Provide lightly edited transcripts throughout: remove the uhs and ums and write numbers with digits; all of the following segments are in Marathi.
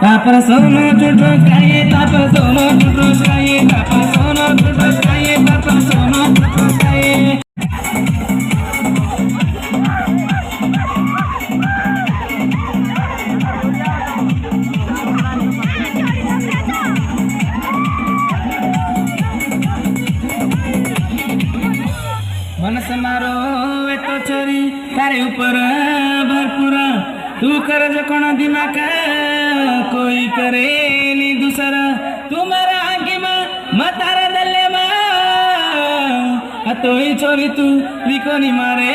तापर सोनो टूटो काये तापर सोनो टूटो काये तापर सोनो टूटो काये तापर सोनो टूटो काये मनस मारो तो छोरी तारे ऊपर भरपूर तू कर जो कोण दिमाग कोई करे नी दूसरा तुम्हारा आगे मतारा दल्ले तो ही छोरी तू लिकोनी मारे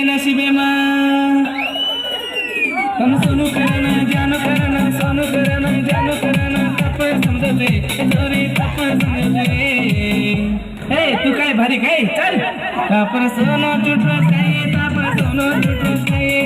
नसीबे हम सोनू करना जानो करना सोनू करना जानो करना तप समझले छोरी तप समझले हे तू काय भारी काय चल तापर सोनो टूटो काय तापर सोनो टूटो काय